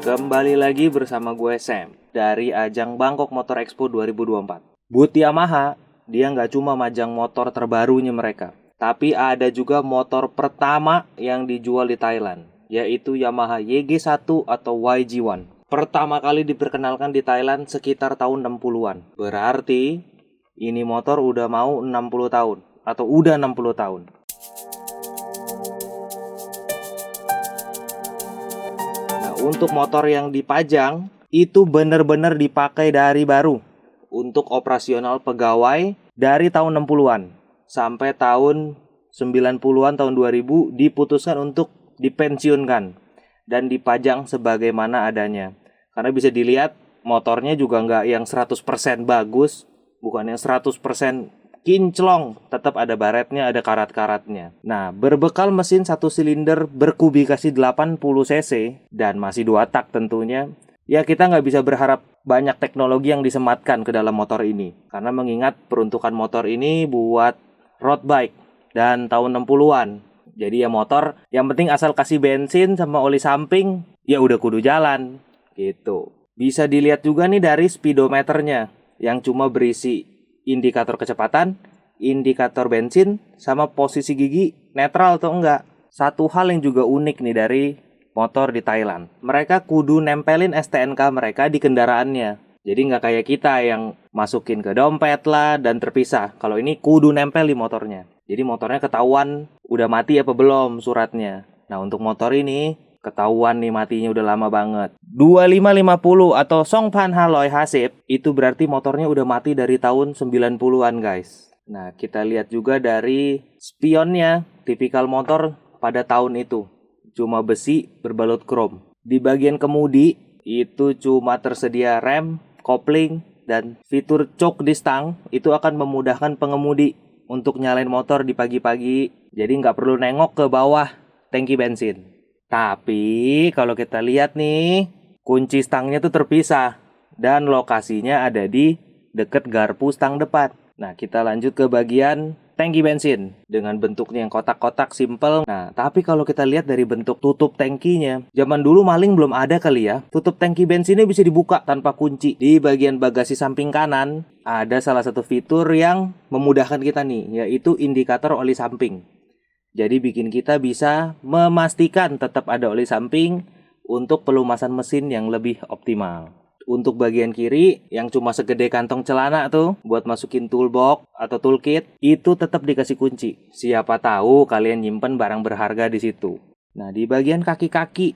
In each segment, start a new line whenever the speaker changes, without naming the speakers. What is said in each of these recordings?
Kembali lagi bersama gue Sam dari ajang Bangkok Motor Expo 2024. Booth Yamaha, dia nggak cuma majang motor terbarunya mereka, tapi ada juga motor pertama yang dijual di Thailand, yaitu Yamaha YG1 atau YG1. Pertama kali diperkenalkan di Thailand sekitar tahun 60-an. Berarti ini motor udah mau 60 tahun atau udah 60 tahun. Untuk motor yang dipajang, itu benar-benar dipakai dari baru untuk operasional pegawai dari tahun 60-an sampai tahun 90-an, tahun 2000 diputuskan untuk dipensiunkan dan dipajang sebagaimana adanya. Karena bisa dilihat motornya juga nggak yang 100% bagus, bukan yang 100% kinclong, tetap ada baretnya, ada karat-karatnya. Nah, berbekal mesin 1 silinder berkubikasi 80 cc dan masih 2 tak tentunya, ya kita nggak bisa berharap banyak teknologi yang disematkan ke dalam motor ini. Karena mengingat peruntukan motor ini buat road bike dan tahun 60-an. Jadi ya motor yang penting asal kasih bensin sama oli samping, ya udah kudu jalan gitu. Bisa dilihat juga nih dari speedometernya yang cuma berisi indikator kecepatan, indikator bensin, sama posisi gigi netral atau enggak. Satu hal yang juga unik nih dari motor di Thailand, mereka kudu nempelin STNK mereka di kendaraannya. Jadi nggak kayak kita yang masukin ke dompet lah dan terpisah. Kalau ini kudu nempel di motornya. Jadi motornya ketahuan udah mati apa belum suratnya. Nah untuk motor ini ketahuan nih matinya udah lama banget. 2550 atau Songpan Haloy Hasip itu berarti motornya udah mati dari tahun 90-an guys. Nah kita lihat juga dari spionnya, tipikal motor pada tahun itu cuma besi berbalut krom. Di bagian kemudi itu cuma tersedia rem, kopling, dan fitur choke di stang. Itu akan memudahkan pengemudi untuk nyalain motor di pagi-pagi. Jadi nggak perlu nengok ke bawah tangki bensin. Tapi kalau kita lihat nih, kunci stangnya tuh terpisah dan lokasinya ada di deket garpu stang depan. Nah, kita lanjut ke bagian tangki bensin dengan bentuknya yang kotak-kotak simple. Nah, tapi kalau kita lihat dari bentuk tutup tangkinya, zaman dulu maling belum ada kali ya. Tutup tangki bensinnya bisa dibuka tanpa kunci. Di bagian bagasi samping kanan ada salah satu fitur yang memudahkan kita nih, yaitu indikator oli samping. Jadi bikin kita bisa memastikan tetap ada oli samping untuk pelumasan mesin yang lebih optimal. Untuk bagian kiri yang cuma segede kantong celana tuh buat masukin toolbox atau toolkit, itu tetap dikasih kunci. Siapa tahu kalian nyimpen barang berharga di situ. Nah, di bagian kaki-kaki,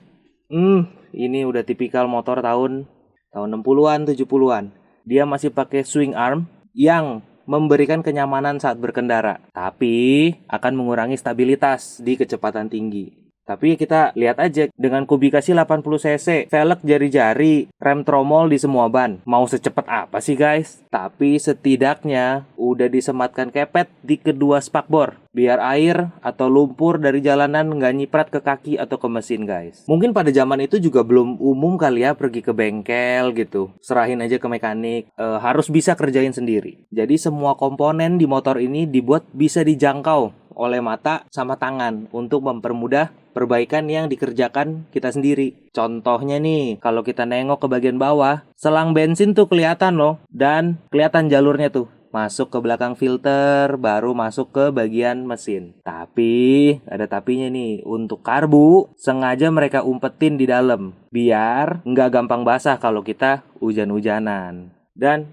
ini udah tipikal motor tahun 60-an, 70-an. Dia masih pakai swing arm yang memberikan kenyamanan saat berkendara, tapi akan mengurangi stabilitas di kecepatan tinggi. Tapi kita lihat aja dengan kubikasi 80 cc, velg jari-jari, rem tromol di semua ban. Mau secepat apa sih guys? Tapi setidaknya udah disematkan kepet di kedua spakbor, biar air atau lumpur dari jalanan nggak nyiprat ke kaki atau ke mesin guys. Mungkin pada zaman itu juga belum umum kali ya pergi ke bengkel gitu. Serahin aja ke mekanik, harus bisa kerjain sendiri. Jadi semua komponen di motor ini dibuat bisa dijangkau oleh mata sama tangan untuk mempermudah perbaikan yang dikerjakan kita sendiri. Contohnya nih, kalau kita nengok ke bagian bawah, selang bensin tuh kelihatan loh, dan kelihatan jalurnya tuh. Masuk ke belakang filter, baru masuk ke bagian mesin. Tapi, ada tapinya nih, untuk karbu, sengaja mereka umpetin di dalam, biar nggak gampang basah kalau kita hujan-hujanan. Dan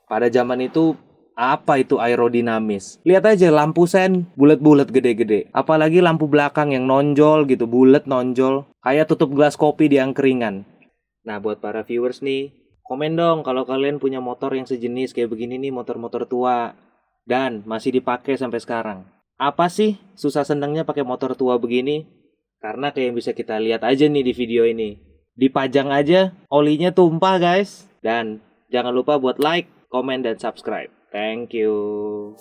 pada zaman itu, apa itu aerodinamis? Lihat aja lampu sen bulat-bulat gede-gede. Apalagi lampu belakang yang nonjol gitu, bulat nonjol. Kayak tutup gelas kopi di angkringan. Nah buat para viewers nih, komen dong kalau kalian punya motor yang sejenis kayak begini nih, motor-motor tua. Dan masih dipakai sampai sekarang. Apa sih susah senangnya pakai motor tua begini? Karena kayak yang bisa kita lihat aja nih di video ini. Dipajang aja, olinya tumpah guys. Dan jangan lupa buat like, komen, dan subscribe. Thank you.